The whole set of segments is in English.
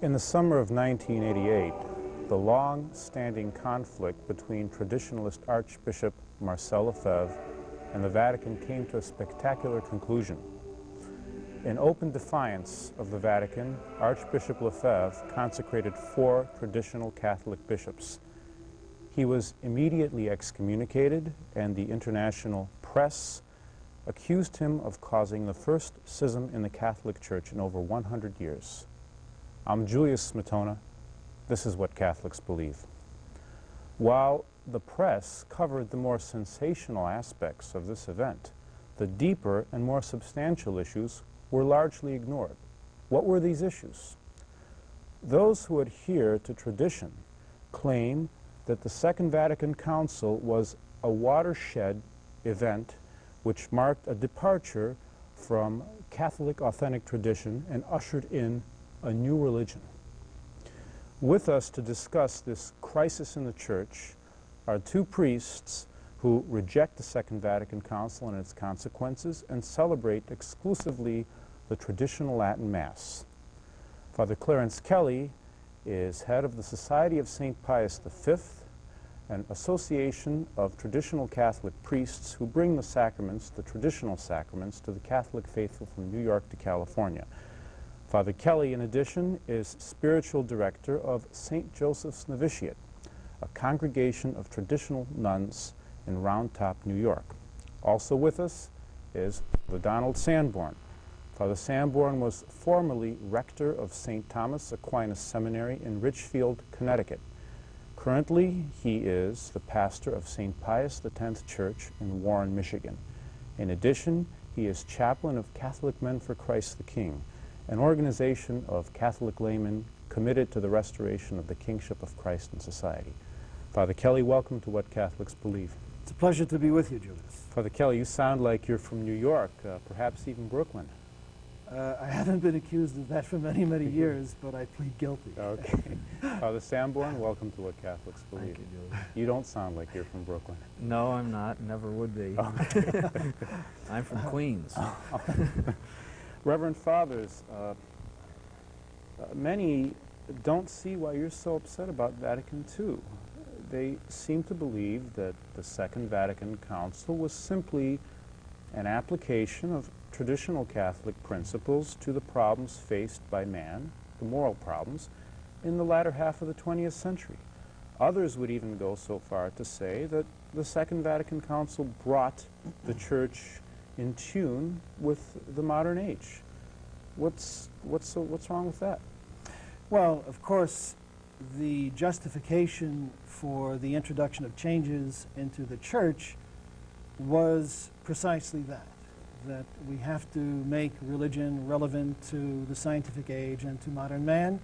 In the summer of 1988, the long-standing conflict between traditionalist Archbishop Marcel Lefebvre and the Vatican came to a spectacular conclusion. In open defiance of the Vatican, Archbishop Lefebvre consecrated 4 traditional Catholic bishops. He was immediately excommunicated, and the international press accused him of causing the first schism in the Catholic Church in over 100 years. I'm Julius Smetona. This is what Catholics believe. While the press covered the more sensational aspects of this event, the deeper and more substantial issues were largely ignored. What were these issues? Those who adhere to tradition claim that the Second Vatican Council was a watershed event which marked a departure from Catholic authentic tradition and ushered in a new religion. With us to discuss this crisis in the Church are 2 priests who reject the Second Vatican Council and its consequences and celebrate exclusively the traditional Latin Mass. Father Clarence Kelly is head of the Society of St. Pius V, an association of traditional Catholic priests who bring the sacraments, the traditional sacraments, to the Catholic faithful from New York to California. Father Kelly, in addition, is spiritual director of St. Joseph's Novitiate, a congregation of traditional nuns in Round Top, New York. Also with us is Father Donald Sanborn. Father Sanborn was formerly rector of St. Thomas Aquinas Seminary in Richfield, Connecticut. Currently, he is the pastor of St. Pius X Church in Warren, Michigan. In addition, he is chaplain of Catholic Men for Christ the King, an organization of Catholic laymen committed to the restoration of the kingship of Christ in society. Father Kelly, welcome to What Catholics Believe. It's a pleasure to be with you, Julius. Father Kelly, you sound like you're from New York, perhaps even Brooklyn. I haven't been accused of that for many, many years, but I plead guilty. Okay. Father Sanborn, welcome to What Catholics Believe. Thank you, Julius. You don't sound like you're from Brooklyn. No, I'm not. Never would be. Okay. I'm from Queens. Reverend Fathers, many don't see why you're so upset about Vatican II. They seem to believe that the Second Vatican Council was simply an application of traditional Catholic principles to the problems faced by man, the moral problems, in the latter half of the 20th century. Others would even go so far to say that the Second Vatican Council brought the Church in tune with the modern age. What's wrong with that? Well, of course, the justification for the introduction of changes into the Church was precisely that we have to make religion relevant to the scientific age and to modern man,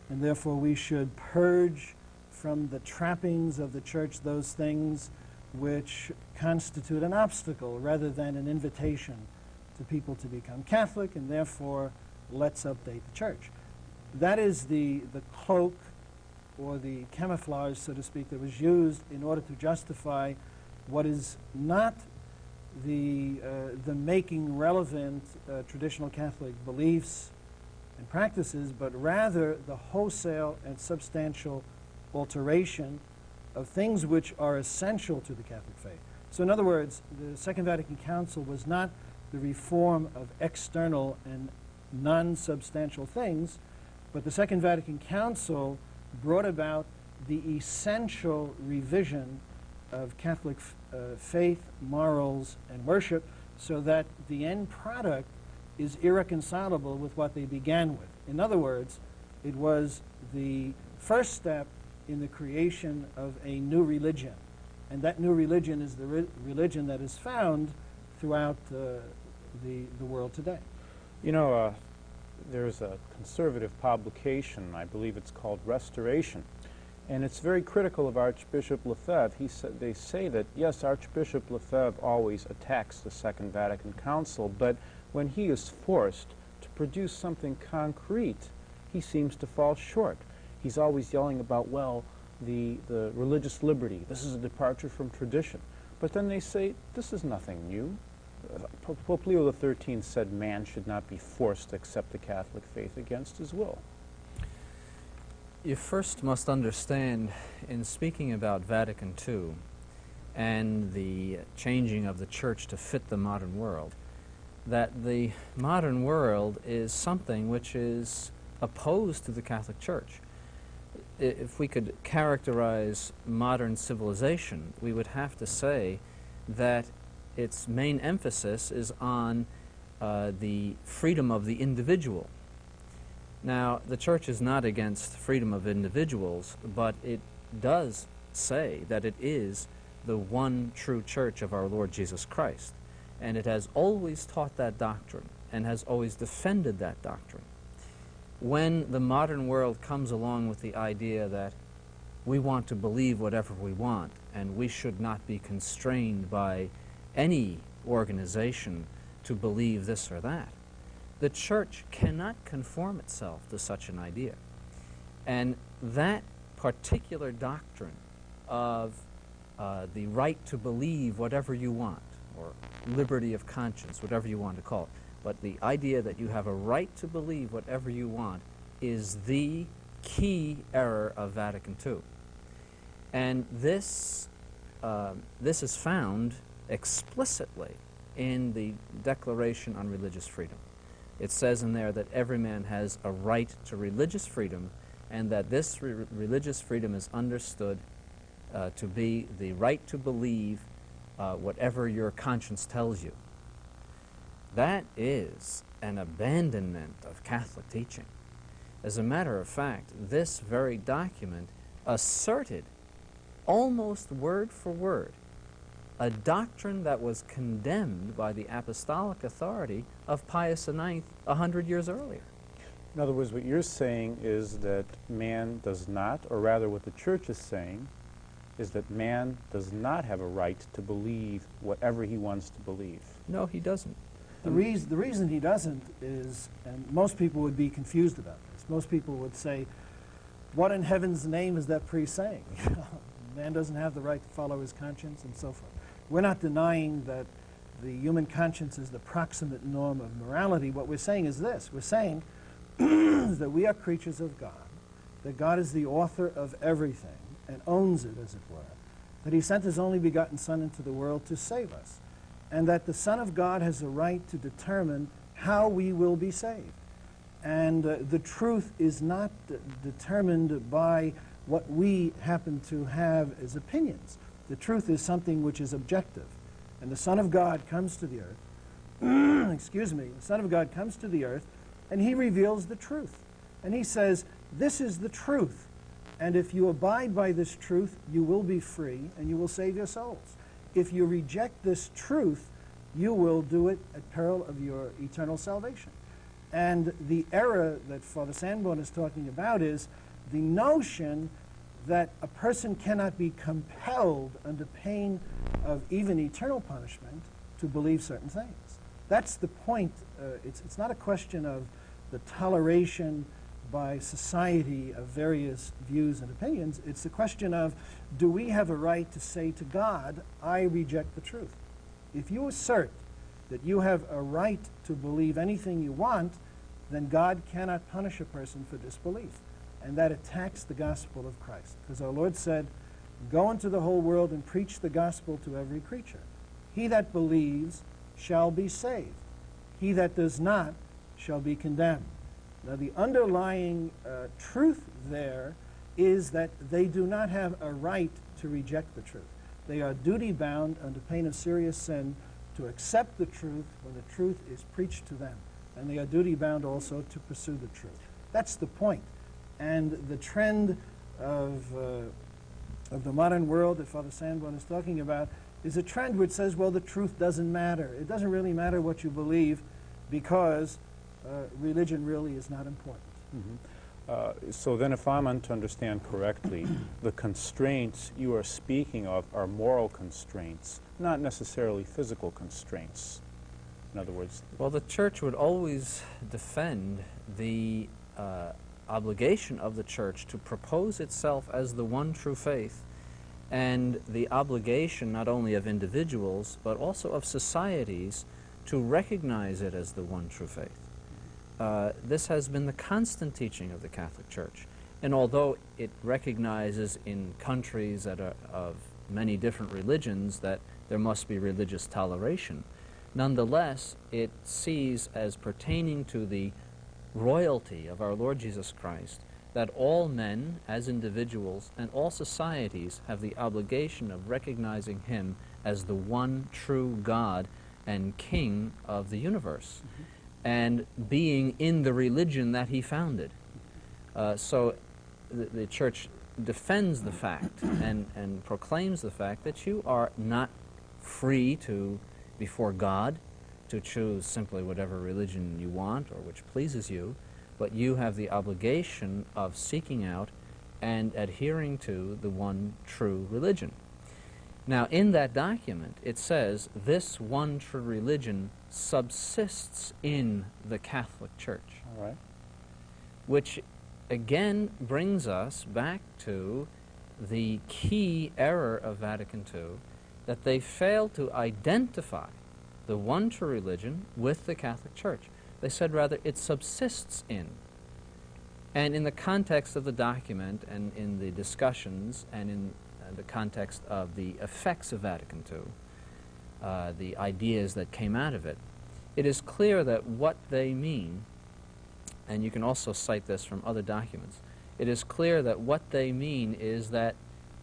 and therefore we should purge from the trappings of the Church those things which constitute an obstacle rather than an invitation to people to become Catholic, and therefore let's update the Church. That is the cloak or the camouflage, so to speak, that was used in order to justify what is not the making relevant traditional Catholic beliefs and practices, but rather the wholesale and substantial alteration of things which are essential to the Catholic faith. So in other words, the Second Vatican Council was not the reform of external and non-substantial things, but the Second Vatican Council brought about the essential revision of Catholic faith, morals, and worship, so that the end product is irreconcilable with what they began with. In other words, it was the first step in the creation of a new religion, and that new religion is the religion that is found throughout the world today. You know, there's a conservative publication, I believe it's called Restoration, and it's very critical of Archbishop Lefebvre. They say that, yes, Archbishop Lefebvre always attacks the Second Vatican Council, but when he is forced to produce something concrete, he seems to fall short. He's always yelling about, well, the religious liberty, this is a departure from tradition. But then they say, this is nothing new. Pope Leo XIII said man should not be forced to accept the Catholic faith against his will. You first must understand, in speaking about Vatican II and the changing of the Church to fit the modern world, that the modern world is something which is opposed to the Catholic Church. If we could characterize modern civilization, we would have to say that its main emphasis is on the freedom of the individual. Now, the Church is not against freedom of individuals, but it does say that it is the one true Church of our Lord Jesus Christ. And it has always taught that doctrine and has always defended that doctrine. When the modern world comes along with the idea that we want to believe whatever we want and we should not be constrained by any organization to believe this or that, the Church cannot conform itself to such an idea. And that particular doctrine of the right to believe whatever you want, or liberty of conscience, whatever you want to call it, but the idea that you have a right to believe whatever you want is the key error of Vatican II. And this is found explicitly in the Declaration on Religious Freedom. It says in there that every man has a right to religious freedom, and that this religious freedom is understood to be the right to believe whatever your conscience tells you. That is an abandonment of Catholic teaching. As a matter of fact, this very document asserted, almost word for word, a doctrine that was condemned by the apostolic authority of Pius IX 100 years earlier. In other words, what you're saying is that man does not, or rather what the Church is saying, is that man does not have a right to believe whatever he wants to believe. No, he doesn't. The reason he doesn't is, and most people would be confused about this, most people would say, what in heaven's name is that priest saying? Man doesn't have the right to follow his conscience and so forth. We're not denying that the human conscience is the proximate norm of morality. What we're saying is this. We're saying that we are creatures of God, that God is the author of everything and owns it, as it were, that he sent his only begotten Son into the world to save us, and that the Son of God has a right to determine how we will be saved. And the truth is not determined by what we happen to have as opinions. The truth is something which is objective. And the Son of God comes to the earth, excuse me, the Son of God comes to the earth, and he reveals the truth. And he says, this is the truth. And if you abide by this truth, you will be free and you will save your souls. If you reject this truth, you will do it at peril of your eternal salvation. And the error that Father Sanborn is talking about is the notion that a person cannot be compelled under pain of even eternal punishment to believe certain things. That's the point. It's not a question of the toleration by society of various views and opinions. It's a question of, do we have a right to say to God, I reject the truth? If you assert that you have a right to believe anything you want, then God cannot punish a person for disbelief. And that attacks the gospel of Christ. Because our Lord said, go into the whole world and preach the gospel to every creature. He that believes shall be saved. He that does not shall be condemned. Now the underlying truth there is that they do not have a right to reject the truth. They are duty-bound under pain of serious sin to accept the truth when the truth is preached to them. And they are duty-bound also to pursue the truth. That's the point. And the trend of the modern world that Father Sanborn is talking about is a trend which says, well, the truth doesn't matter. It doesn't really matter what you believe because religion really is not important. Mm-hmm. So then if I'm to understand correctly, the constraints you are speaking of are moral constraints, not necessarily physical constraints. In other words... Well, the Church would always defend the obligation of the Church to propose itself as the one true faith, and the obligation not only of individuals, but also of societies to recognize it as the one true faith. This has been the constant teaching of the Catholic Church. And although it recognizes in countries that are of many different religions that there must be religious toleration, nonetheless, it sees as pertaining to the royalty of our Lord Jesus Christ that all men, as individuals, and all societies have the obligation of recognizing him as the one true God and King of the universe, and being in the religion that he founded. So the Church defends the fact and proclaims the fact that you are not free to, before God, to choose simply whatever religion you want or which pleases you, but you have the obligation of seeking out and adhering to the one true religion. Now, in that document, it says this one true religion subsists in the Catholic Church. All right. Which again brings us back to the key error of Vatican II, that they failed to identify the one true religion with the Catholic Church. They said rather it subsists in. And in the context of the document and in the discussions and in the context of the effects of Vatican II, the ideas that came out of it, it is clear that what they mean, and you can also cite this from other documents, it is clear that what they mean is that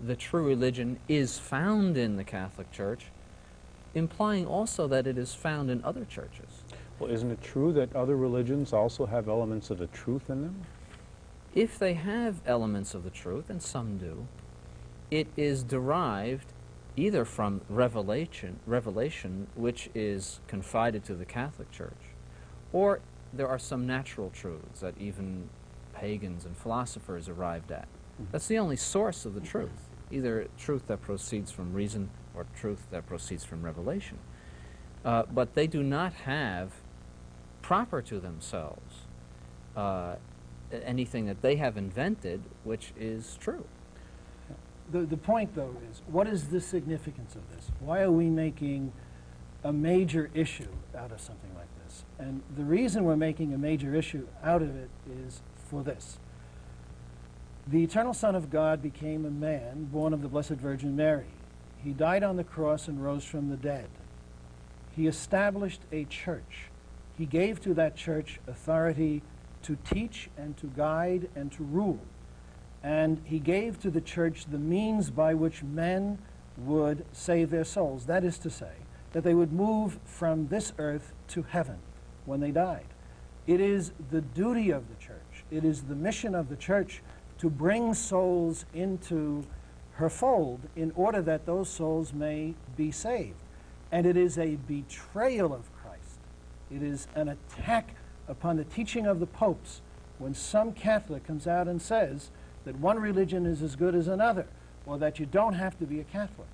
the true religion is found in the Catholic Church, implying also that it is found in other churches. Well, isn't it true that other religions also have elements of the truth in them? If they have elements of the truth, and some do, it is derived either from revelation, which is confided to the Catholic Church, or there are some natural truths that even pagans and philosophers arrived at. That's the only source of the truth, either truth that proceeds from reason or truth that proceeds from revelation. But they do not have proper to themselves anything that they have invented which is true. The point, though, is what is the significance of this? Why are we making a major issue out of something like this? And the reason we're making a major issue out of it is for this. The eternal Son of God became a man born of the Blessed Virgin Mary. He died on the cross and rose from the dead. He established a church. He gave to that church authority to teach and to guide and to rule. And he gave to the church the means by which men would save their souls. That is to say, that they would move from this earth to heaven when they died. It is the duty of the church, it is the mission of the church to bring souls into her fold in order that those souls may be saved. And it is a betrayal of Christ. It is an attack upon the teaching of the popes when some Catholic comes out and says that one religion is as good as another, or that you don't have to be a Catholic.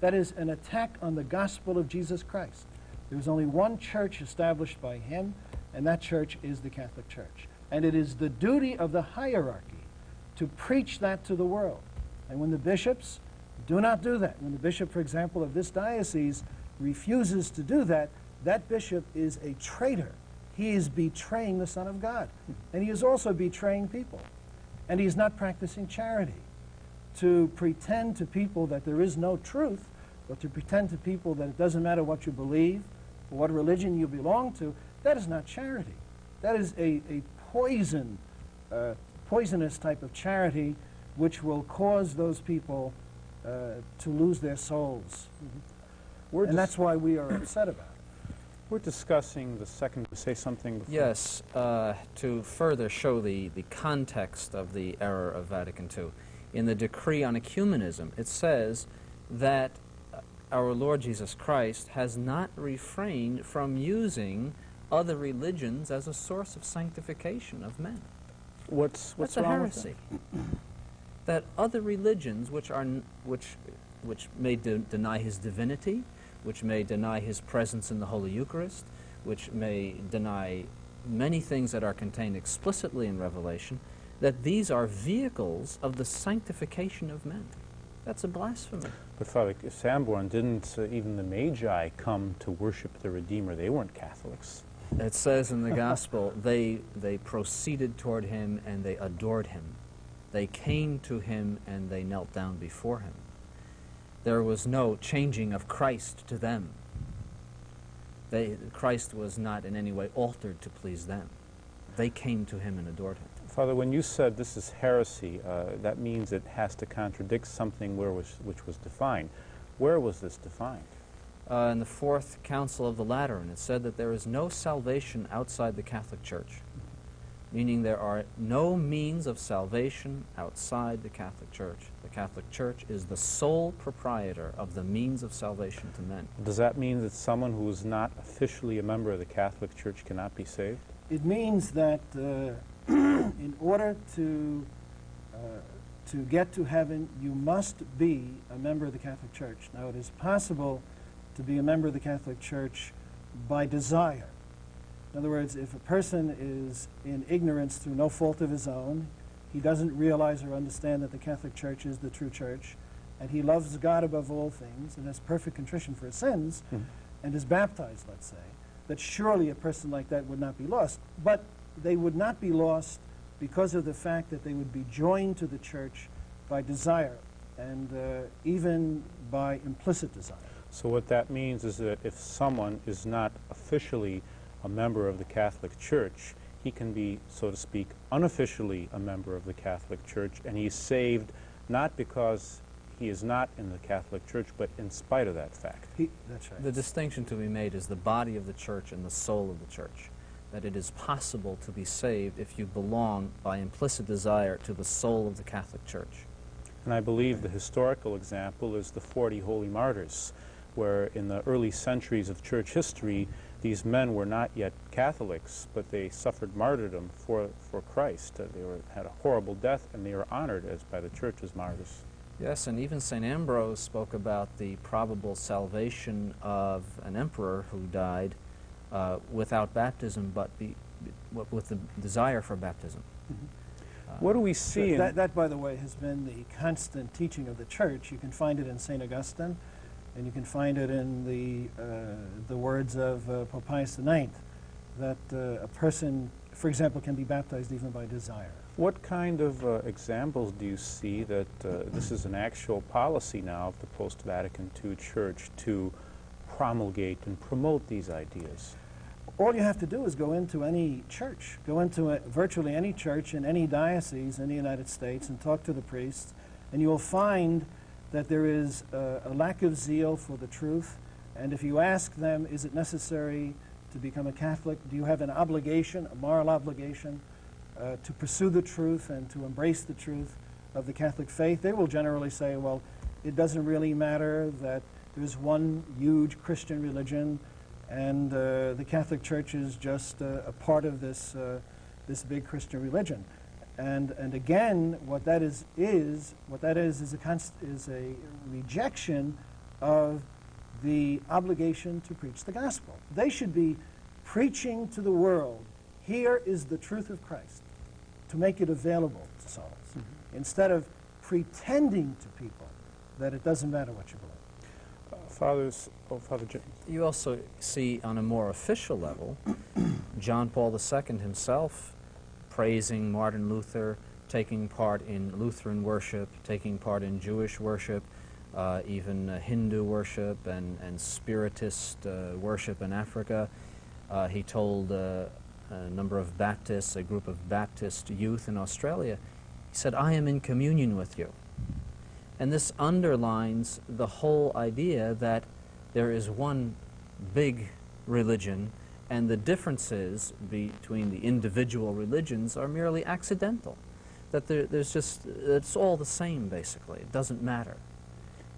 That is an attack on the gospel of Jesus Christ. There is only one church established by him, and that church is the Catholic Church. And it is the duty of the hierarchy to preach that to the world. And when the bishops do not do that, when the bishop, for example, of this diocese refuses to do that, that bishop is a traitor. He is betraying the Son of God. And he is also betraying people. And he is not practicing charity. To pretend to people that there is no truth, or to pretend to people that it doesn't matter what you believe or what religion you belong to, that is not charity. That is a poisonous type of charity which will cause those people to lose their souls. And that's why we are upset about it. We're discussing the second. Say something before. Yes, to further show the context of the error of Vatican II. In the decree on ecumenism, it says that our Lord Jesus Christ has not refrained from using other religions as a source of sanctification of men. What's That's a wrong heresy. That other religions which may deny his divinity, which may deny his presence in the Holy Eucharist, which may deny many things that are contained explicitly in Revelation, that these are vehicles of the sanctification of men. That's a blasphemy. But Father Sanborn, didn't even the Magi come to worship the Redeemer? They weren't Catholics. It says in the Gospel, they proceeded toward him and they adored him. They came to him and they knelt down before him. There was no changing of Christ to them. Christ was not in any way altered to please them. They came to him and adored him. Father, when you said this is heresy, that means it has to contradict something which was defined. Where was this defined? In the Fourth Council of the Lateran, it said that there is no salvation outside the Catholic Church, meaning there are no means of salvation outside the Catholic Church. The Catholic Church is the sole proprietor of the means of salvation to men. Does that mean that someone who is not officially a member of the Catholic Church cannot be saved? It means that in order to get to heaven, you must be a member of the Catholic Church. Now, it is possible to be a member of the Catholic Church by desire. In other words, if a person is in ignorance through no fault of his own, he doesn't realize or understand that the Catholic Church is the true church, and he loves God above all things and has perfect contrition for his sins, and is baptized, let's say, that surely a person like that would not be lost. But they would not be lost because of the fact that they would be joined to the church by desire, and even by implicit desire. So what that means is that if someone is not officially a member of the Catholic Church, he can be, so to speak, unofficially a member of the Catholic Church, and he's saved not because he is not in the Catholic Church, but in spite of that fact. That's right. The distinction to be made is the body of the Church and the soul of the Church, that it is possible to be saved if you belong by implicit desire to the soul of the Catholic Church. And I believe the historical example is the 40 Holy Martyrs, where in the early centuries of church history, these men were not yet Catholics, but they suffered martyrdom for Christ. They had a horrible death, and they were honored by the church as martyrs. Yes, and even St. Ambrose spoke about the probable salvation of an emperor who died without baptism, but with the desire for baptism. What do we see in... That, by the way, has been the constant teaching of the Church. You can find it in St. Augustine, and you can find it in the words of Pope Pius IX, that a person, for example, can be baptized even by desire. What kind of examples do you see that this is an actual policy now of the post-Vatican II Church to promulgate and promote these ideas? All you have to do is go into any church, go into virtually any church in any diocese in the United States and talk to the priests, and you will find that there is a lack of zeal for the truth. And if you ask them, is it necessary to become a Catholic? Do you have an obligation, a moral obligation, to pursue the truth and to embrace the truth of the Catholic faith? They will generally say, well, it doesn't really matter that there's one huge Christian religion, and the Catholic Church is just a part of this big Christian religion. And again, what that is a rejection of the obligation to preach the gospel. They should be preaching to the world, here is the truth of Christ, to make it available to souls, instead of pretending to people that it doesn't matter what you believe. Father Jim. You also see on a more official level, John Paul II himself praising Martin Luther, taking part in Lutheran worship, taking part in Jewish worship, even Hindu worship and Spiritist worship in Africa. He told a number of Baptists, a group of Baptist youth in Australia, he said, I am in communion with you. And this underlines the whole idea that there is one big religion, and the differences between the individual religions are merely accidental. That it's all the same, basically. It doesn't matter.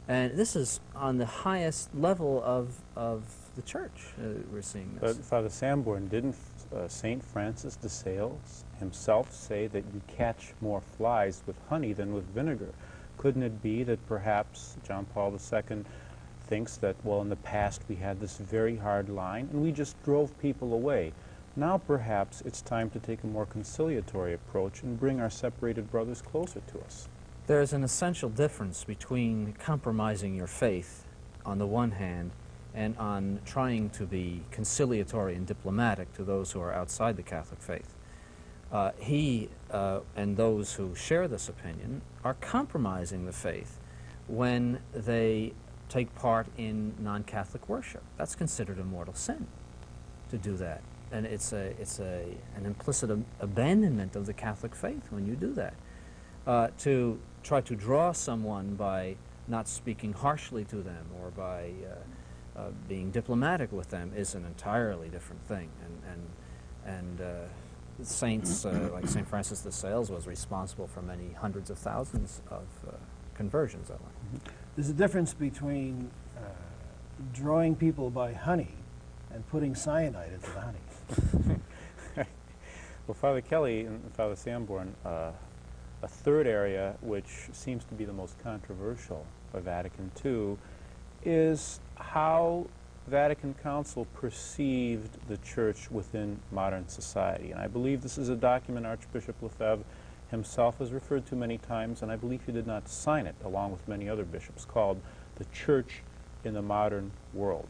And this is on the highest level of the church. We're seeing this. But Father Sanborn, didn't St. Francis de Sales himself say that you catch more flies with honey than with vinegar? Couldn't it be that perhaps John Paul II thinks that, well, in the past we had this very hard line and we just drove people away. Now perhaps it's time to take a more conciliatory approach and bring our separated brothers closer to us. There's an essential difference between compromising your faith on the one hand and on trying to be conciliatory and diplomatic to those who are outside the Catholic faith. He and those who share this opinion are compromising the faith when they take part in non-Catholic worship. That's considered a mortal sin to do that. And it's an implicit abandonment of the Catholic faith when you do that. To try to draw someone by not speaking harshly to them or by being diplomatic with them is an entirely different thing. And saints like St. Francis de Sales was responsible for many hundreds of thousands of conversions that way. There's a difference between drawing people by honey and putting cyanide into the honey. Well, Father Kelly and Father Sanborn, a third area which seems to be the most controversial by Vatican II is how Vatican Council perceived the Church within modern society. And I believe this is a document Archbishop Lefebvre himself has referred to many times, and I believe he did not sign it, along with many other bishops, called The Church in the Modern World.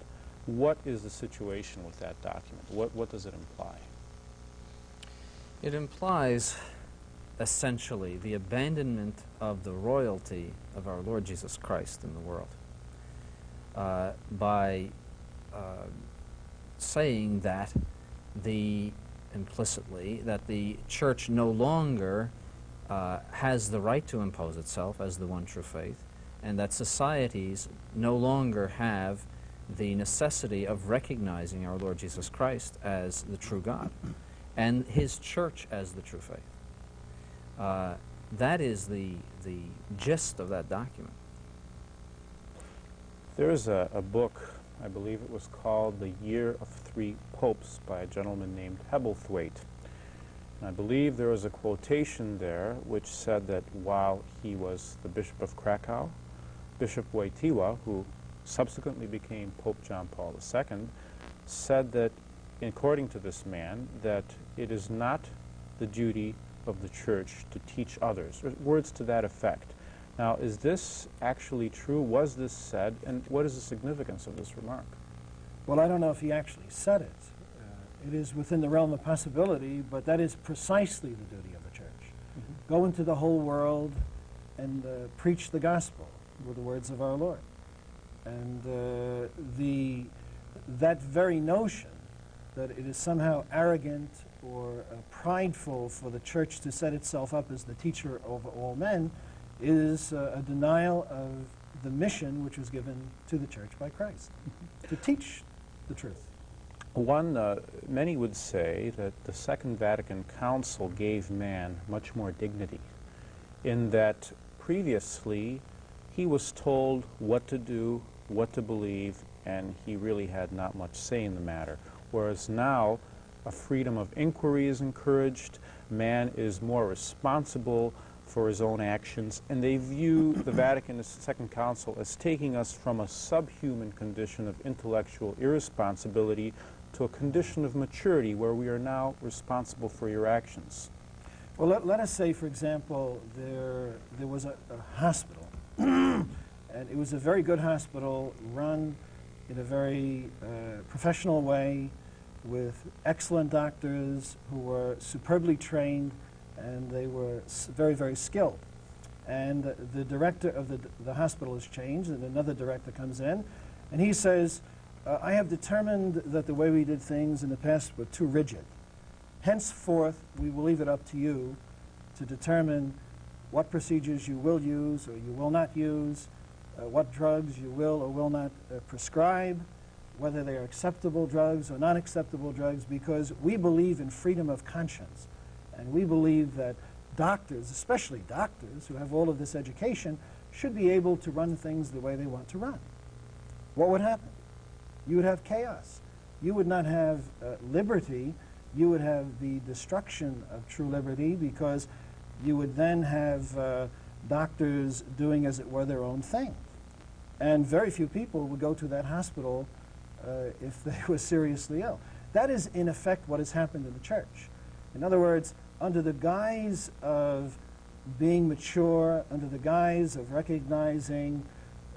What is the situation with that document? What does it imply? It implies essentially the abandonment of the royalty of our Lord Jesus Christ in the world by saying that implicitly that the Church no longer has the right to impose itself as the one true faith, and that societies no longer have the necessity of recognizing our Lord Jesus Christ as the true God and His Church as the true faith. That is the gist of that document. There is a book, I believe it was called The Year of Three Popes by a gentleman named Hebblethwaite. And I believe there was a quotation there which said that while he was the Bishop of Krakow, Bishop Wojtyła, who subsequently became Pope John Paul II, said that, according to this man, that it is not the duty of the Church to teach others, or words to that effect. Now, is this actually true? Was this said? And what is the significance of this remark? Well, I don't know if he actually said it. It is within the realm of possibility, but that is precisely the duty of the Church. Mm-hmm. Go into the whole world and preach the gospel, were the words of our Lord. And that very notion that it is somehow arrogant or prideful for the Church to set itself up as the teacher over all men is a denial of the mission which was given to the Church by Christ, to teach the truth. Many would say that the Second Vatican Council gave man much more dignity, in that previously he was told what to do, what to believe, and he really had not much say in the matter. Whereas now, a freedom of inquiry is encouraged, man is more responsible for his own actions, and they view the Vatican Second Council as taking us from a subhuman condition of intellectual irresponsibility to a condition of maturity where we are now responsible for your actions. Well, let us say, for example, there was a hospital, and it was a very good hospital run in a very professional way with excellent doctors who were superbly trained, and they were very, very skilled. And the director of the hospital is changed, and another director comes in, and he says, I have determined that the way we did things in the past were too rigid. Henceforth, we will leave it up to you to determine what procedures you will use or you will not use, what drugs you will or will not prescribe, whether they are acceptable drugs or non-acceptable drugs, because we believe in freedom of conscience. And we believe that doctors, especially doctors who have all of this education, should be able to run things the way they want to run. What would happen? You would have chaos. You would not have liberty. You would have the destruction of true liberty, because you would then have doctors doing, as it were, their own thing. And very few people would go to that hospital if they were seriously ill. That is, in effect, what has happened in the Church. In other words, under the guise of being mature, under the guise of recognizing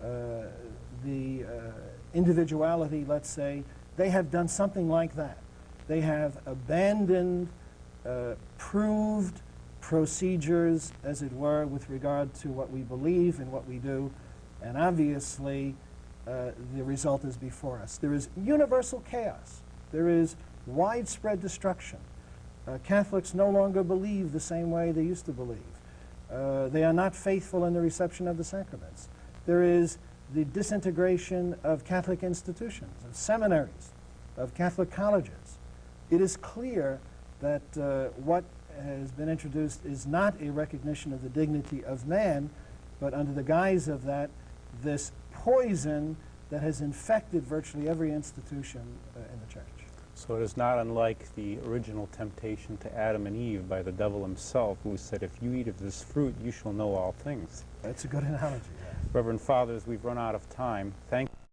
the individuality, let's say, they have done something like that. They have abandoned proved procedures, as it were, with regard to what we believe and what we do, and obviously the result is before us. There is universal chaos. There is widespread destruction. Catholics no longer believe the same way they used to believe. They are not faithful in the reception of the sacraments. There is the disintegration of Catholic institutions, of seminaries, of Catholic colleges. It is clear that what has been introduced is not a recognition of the dignity of man, but under the guise of that, this poison that has infected virtually every institution in the church. So it is not unlike the original temptation to Adam and Eve by the devil himself, who said, if you eat of this fruit, you shall know all things. That's a good analogy. Yeah. Reverend Fathers, we've run out of time. Thank